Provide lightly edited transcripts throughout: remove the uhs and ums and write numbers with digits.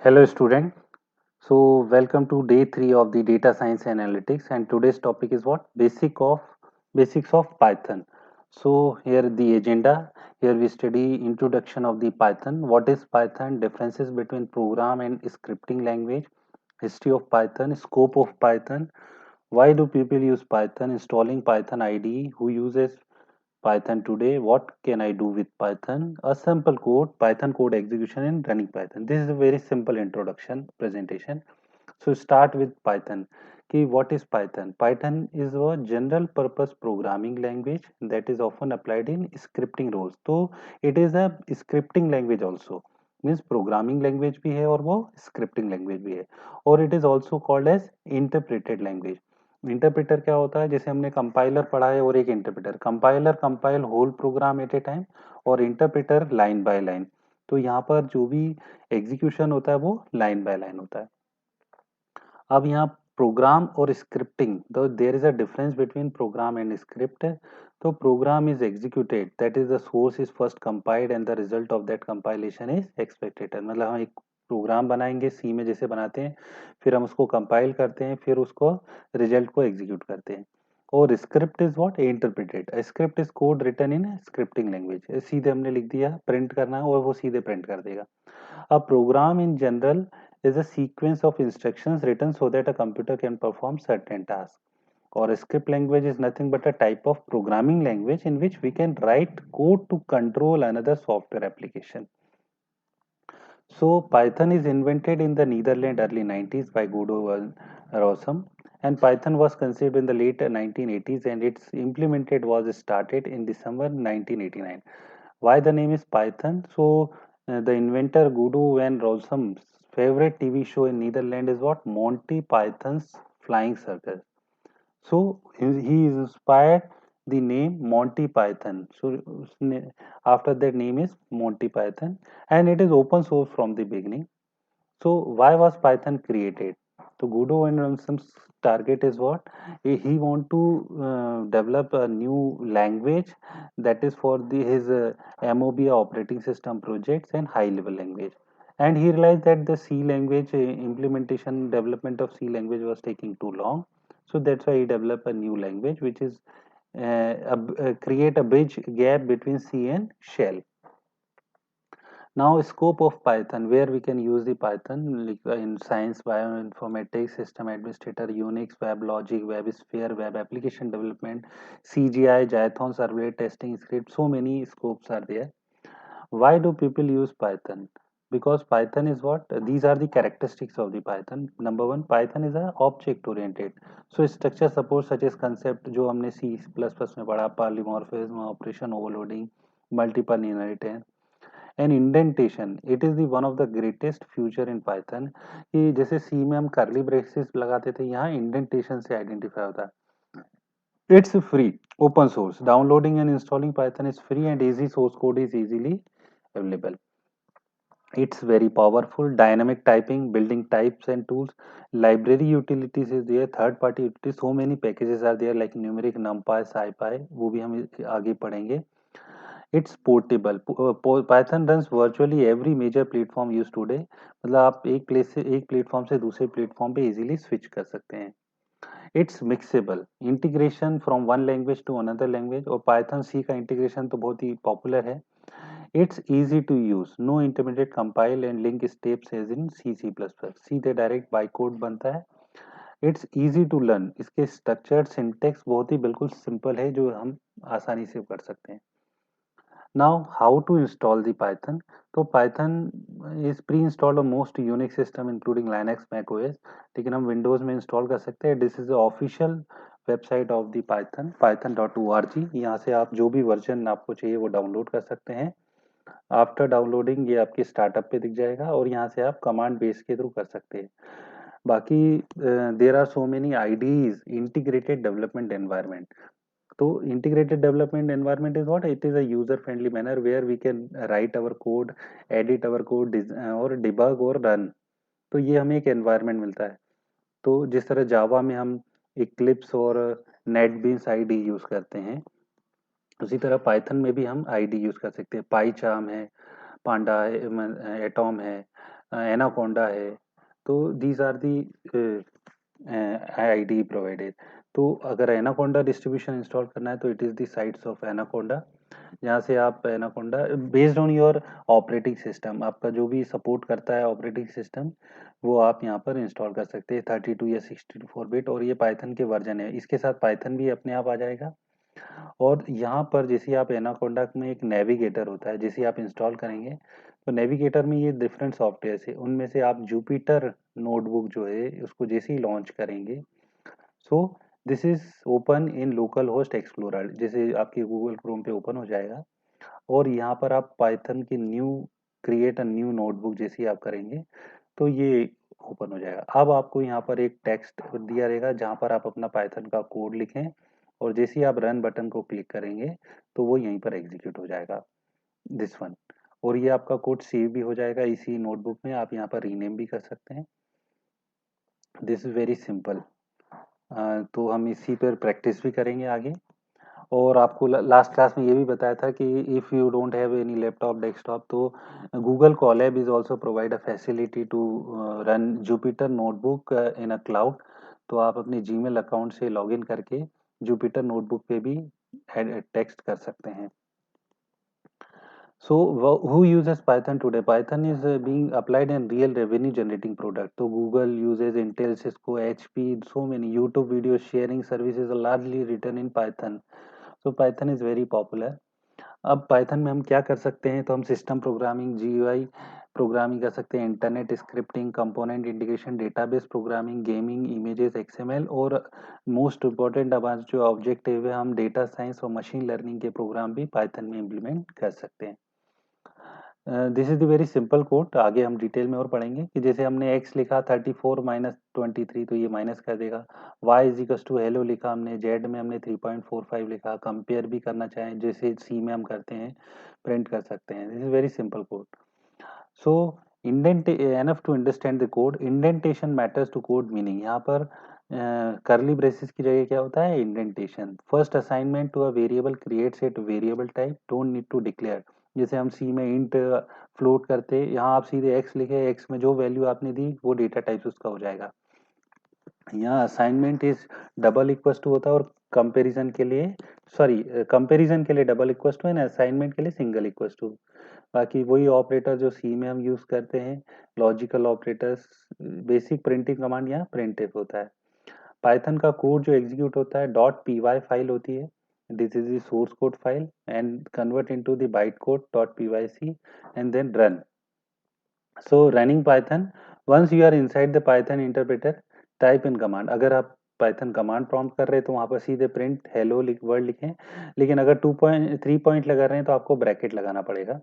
Hello student. So welcome to day 3 of the data science analytics and today's topic is what? Basics of Python. So here the agenda. Here we study introduction of the Python. What is Python? Differences between program and scripting language. History of Python. Scope of Python. Why do people use Python? Installing Python IDE. Who uses Python today? What can I do with Python? A simple code, Python code execution and running Python. This is a very simple introduction presentation. So start with Python. Okay, what is Python? Python is a general purpose programming language that is often applied in scripting roles. So it is a scripting language also. Means programming language भी है और वो scripting language भी है और it is also called as interpreted language. Interpreter क्या होता है? जैसे हमने कंपाइलर पढ़ा है और एक interpreter. Compiler compile whole program at a time और इंटरप्रेटर लाइन बाय लाइन. तो यहाँ पर जो भी एग्जीक्यूशन होता है वो लाइन बाय लाइन होता है. अब यहाँ प्रोग्राम और स्क्रिप्टिंग, तो there is a difference between program and script. तो program is executed, that is the source is first compiled and the result of that compilation is expected. मतलब हम एक प्रोग्राम बनाएंगे सी में जैसे बनाते हैं, फिर हम उसको कंपाइल करते हैं, फिर उसको रिजल्ट को एग्जीक्यूट करते हैं. और script is what? Interpreted. Script is code written in scripting language. सीधे हमने लिख दिया प्रिंट करना है और वो सीधे प्रिंट कर देगा. A program in general is a sequence of instructions written so that a computer can perform certain tasks. Or a script language is nothing but a type of programming language in which we can write code to control another software application. So Python is invented in the Netherlands early 90s by Guido van Rossum, and Python was conceived in the late 1980s and its implemented was started in December 1989. Why the name is Python? So the inventor Guido van Rossum's favorite TV show in Netherlands is what? Monty Python's Flying Circus. So he is inspired the name Monty Python. So after that name is Monty Python, and it is open source from the beginning. So why was Python created? So Guido van Rossum's target is what? He want to develop a new language that is for his MOBA operating system projects and high level language. And he realized that the C language implementation development of C language was taking too long. So that's why he developed a new language which is create a bridge gap between C and Shell. Now, scope of Python, where we can use the Python like, in science, bioinformatics, system administrator, Unix, web logic, web sphere, web application development, CGI, Jython, servlet testing script. So many scopes are there. Why do people use Python? Because Python is what? These are the characteristics of the Python. Number one, Python is a object oriented. So structure support such as concept जो हमने C++ में पढ़ा, polymorphism, operation overloading, multiple inheritance. And indentation, it is the one of the greatest future in Python. कि जैसे सी में हम करली braces लगाते थे, यहाँ इंडेंटेशन से आइडेंटिफाई होता है. It's free, open source. Downloading and installing Python is free and easy source code is easily available. It's very powerful. Dynamic typing, building types and tools. Library utilities is there. Third party utilities. So many packages are there like numeric, numpy, scipy. वो भी हम आगे पढ़ेंगे. It's portable. Python runs virtually every major platform used today. मतलब आप एक place से एक प्लेटफॉर्म से दूसरे प्लेटफॉर्म पे इजीली स्विच कर सकते हैं. It's mixable. Integration from one language to another language. और पाइथन सी का इंटीग्रेशन तो बहुत ही पॉपुलर है. It's easy to use. No intermediate compile and link steps as in C, C++. सीधे डायरेक्ट बाइकोड बनता है. It's easy to learn. इसके structure syntax बहुत ही बिल्कुल सिंपल है जो हम आसानी से कर सकते हैं. Now how to install the Python. तो Python is pre installed on most Unix system including Linux, Mac OS. लेकिन हम विंडोज में इंस्टॉल कर सकते हैं. This is official website of the Python, python.org. यहाँ से आप जो भी वर्जन आपको चाहिए वो डाउनलोड कर सकते हैं. आफ्टर डाउनलोडिंग ये आपके स्टार्टअप पे दिख जाएगा और यहाँ से आप कमांड बेस के थ्रू कर सकते हैं. बाकी there are so many IDEs. Integrated development environment. तो integrated development environment is what? It is a user friendly manner where we can write our code, edit our code और debug और run. तो ये हमें एक environment मिलता है. तो जिस तरह जावा में हम Eclipse और NetBeans IDE यूज करते हैं, उसी तरह पाइथन में भी हम IDE यूज कर सकते हैं. पाईचार्म है, पांडा है, एटॉम है, एनाकोंडा है। तो these are the IDE provided. तो अगर एनाकोंडा डिस्ट्रीब्यूशन इंस्टॉल करना है तो it is the sites of Anaconda, जहाँ से आप Anaconda based on your operating system, आपका जो भी सपोर्ट करता है ऑपरेटिंग सिस्टम, वो आप यहाँ पर इंस्टॉल कर सकते हैं 32 या 64 बिट। और ये पाइथन के वर्जन है, इसके साथ पाइथन भी अपने आप आ जाएगा। और यहाँ पर जैसे आप एनाकोंडा में एक नेविगेटर होता है, जैसे आप इंस्टॉल करेंगे तो नेविगेटर में ये डिफरेंट सॉफ्टवेयर है, उनमें से आप जुपिटर नोटबुक जो है उसको जैसे ही लॉन्च करेंगे, so this is open in local host explorer, जैसे आपके गूगल क्रोम पे ओपन हो जाएगा। और यहाँ पर आप पाइथन की new create a new notebook जैसे ही आप करेंगे तो ये ओपन हो जाएगा। अब आपको यहाँ पर एक टेक्स्ट दिया रहेगा जहाँ पर आप अपना पाइथन का कोड लिखें, और जैसे ही आप रन बटन को क्लिक करेंगे तो वो यहीं पर एग्जीक्यूट हो जाएगा, दिस वन। और ये आपका कोड सेव भी हो जाएगा इसी नोटबुक में, आप यहाँ पर रीनेम भी कर सकते हैं। This is very simple. तो हम इसी पर प्रैक्टिस भी करेंगे आगे। और आपको लास्ट क्लास में ये भी बताया था कि if you don't have any laptop desktop, तो Google Colab is also provide a facility to run Jupyter notebook in a cloud. तो आप अपने जीमेल अकाउंट से लॉगिन करके जुपिटर नोटबुक पे भी टेक्स्ट कर सकते हैं। So, who uses Python today? Python is being applied in real revenue generating product. So, Google uses Intel, Cisco, HP, so many YouTube video sharing services are largely written in Python. So, Python is very popular. अब Python में हम क्या कर सकते हैं, तो हम system programming, GUI programming कर सकते हैं, internet scripting, component integration, database programming, gaming, images, XML, और मोस्ट इम्पोर्टेंट हमारा जो ऑब्जेक्टिव है, हम डेटा साइंस और मशीन लर्निंग के प्रोग्राम भी पाइथन में इम्प्लीमेंट कर सकते हैं। This is the very simple code. आगे हम डिटेल में और पढ़ेंगे कि जैसे हमने x लिखा 34 माइनस 23, तो ये माइनस कर देगा। y is equal to hello लिखा हमने, z में हमने 3.45 लिखा। कंपेयर भी करना चाहें जैसे c में हम करते हैं, प्रिंट कर सकते हैं। This is very simple code. So indent enough to understand the code, indentation matters to code meaning. यहाँ पर करली ब्रेसेस की जगह क्या होता है, indentation. First assignment to a variable creates it variable type, don't need to declare. जैसे हम सी में इंट फ्लोट करते, यहाँ आप सीधे एक्स लिखे, एक्स में जो वैल्यू आपने दी वो डेटा टाइप उसका हो जाएगा। यहाँ assignment is double equal to होता है, और कंपैरिजन के लिए, सॉरी, कंपैरिजन के लिए double equal to and assignment के लिए सिंगल इक्वल टू। बाकी वही ऑपरेटर जो सी में हम यूज करते हैं, logical operators. Basic printing command यहाँ प्रिंटफ होता है। पाइथन का कोड जो एग्जीक्यूट होता है डॉट py फाइल होती है, this is the source code file, and convert into the byte code dot pyc and then run. So running Python, once you are inside the Python interpreter, type in command. अगर आप Python command prompt कर रहे हैं तो वहां पर सीधे print hello word लिखें, लेकिन अगर 2.3 पॉइंट लगा रहे हैं तो आपको ब्रैकेट लगाना पड़ेगा।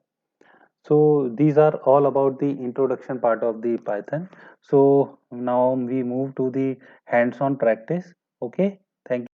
So these are all about the introduction part of the Python. So now we move to the hands-on practice. Okay, thank you.